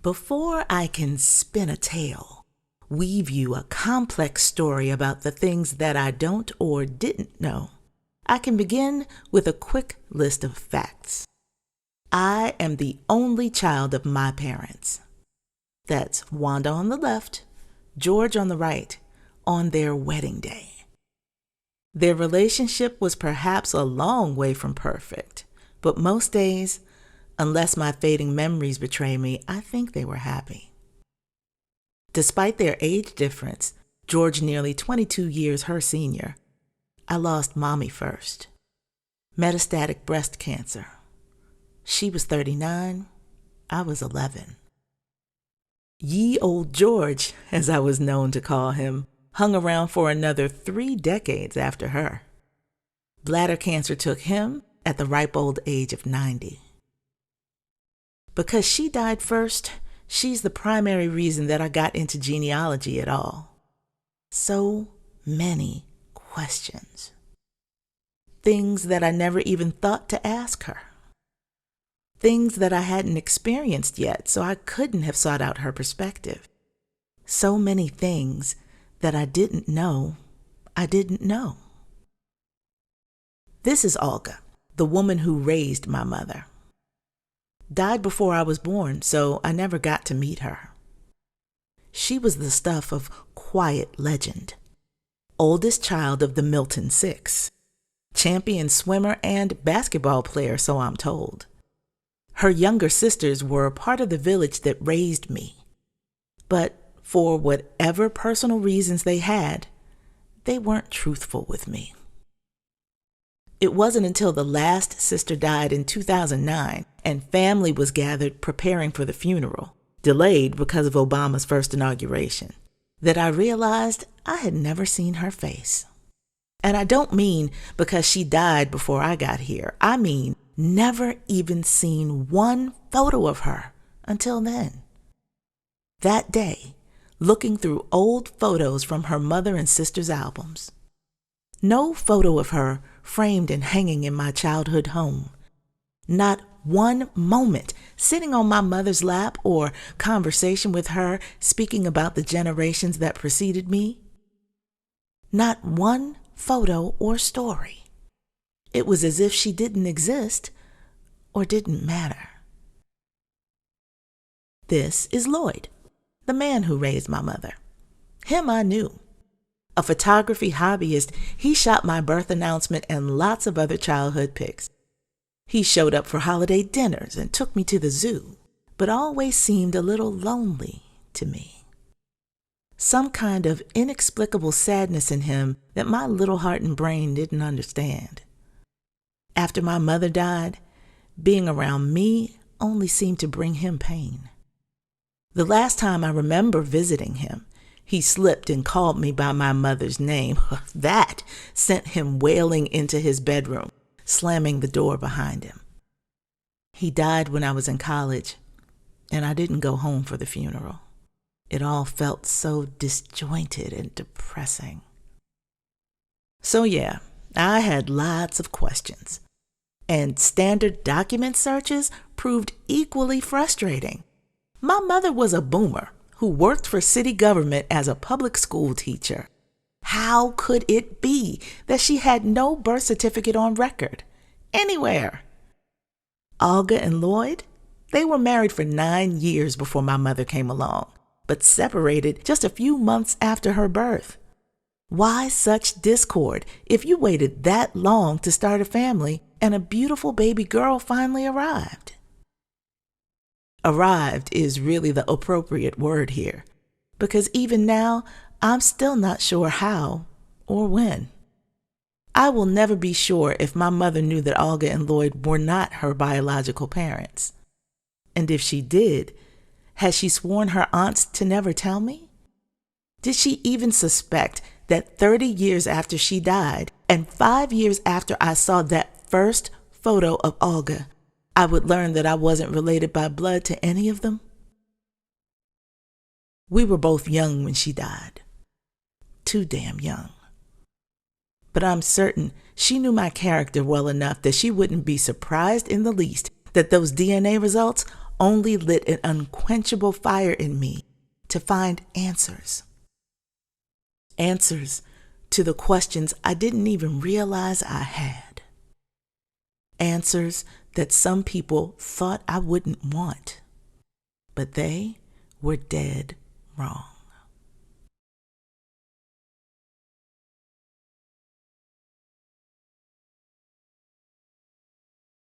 Before I can spin a tale, weave you a complex story about the things that I don't or didn't know, I can begin with a quick list of facts. I am the only child of my parents. That's Wanda on the left, George on the right, on their wedding day. Their relationship was perhaps a long way from perfect, but most days, unless my fading memories betray me, I think they were happy. Despite their age difference, George nearly 22 years her senior, I lost Mommy first. Metastatic breast cancer. She was 39, I was 11. Ye old George, as I was known to call him, hung around for another 3 decades after her. Bladder cancer took him at the ripe old age of 90. Because she died first, she's the primary reason that I got into genealogy at all. So many questions. Things that I never even thought to ask her. Things that I hadn't experienced yet, so I couldn't have sought out her perspective. So many things that I didn't know I didn't know. This is Alga, the woman who raised my mother. Died before I was born, so I never got to meet her. She was the stuff of quiet legend. Oldest child of the Milton Six. Champion swimmer and basketball player, so I'm told. Her younger sisters were part of the village that raised me. But for whatever personal reasons they had, they weren't truthful with me. It wasn't until the last sister died in 2009 and family was gathered preparing for the funeral, delayed because of Obama's first inauguration, that I realized I had never seen her face. And I don't mean because she died before I got here. I mean never even seen one photo of her until then. That day, looking through old photos from her mother and sister's albums. No photo of her framed and hanging in my childhood home. Not one moment sitting on my mother's lap or conversation with her speaking about the generations that preceded me. Not one photo or story. It was as if she didn't exist or didn't matter. This is Lloyd, the man who raised my mother. Him I knew. A photography hobbyist, he shot my birth announcement and lots of other childhood pics. He showed up for holiday dinners and took me to the zoo, but always seemed a little lonely to me. Some kind of inexplicable sadness in him that my little heart and brain didn't understand. After my mother died, being around me only seemed to bring him pain. The last time I remember visiting him, he slipped and called me by my mother's name. That sent him wailing into his bedroom, slamming the door behind him. He died when I was in college, and I didn't go home for the funeral. It all felt so disjointed and depressing. So yeah, I had lots of questions, and standard document searches proved equally frustrating. My mother was a boomer who worked for city government as a public school teacher. How could it be that she had no birth certificate on record, anywhere? Alga and Lloyd, they were married for 9 years before my mother came along, but separated just a few months after her birth. Why such discord if you waited that long to start a family and a beautiful baby girl finally arrived? Arrived is really the appropriate word here, because even now, I'm still not sure how or when. I will never be sure if my mother knew that Alga and Lloyd were not her biological parents. And if she did, had she sworn her aunts to never tell me? Did she even suspect that 30 years after she died and 5 years after I saw that first photo of Alga, I would learn that I wasn't related by blood to any of them? We were both young when she died. Too damn young. But I'm certain she knew my character well enough that she wouldn't be surprised in the least that those DNA results only lit an unquenchable fire in me to find answers. Answers to the questions I didn't even realize I had. Answers that some people thought I wouldn't want. But they were dead wrong.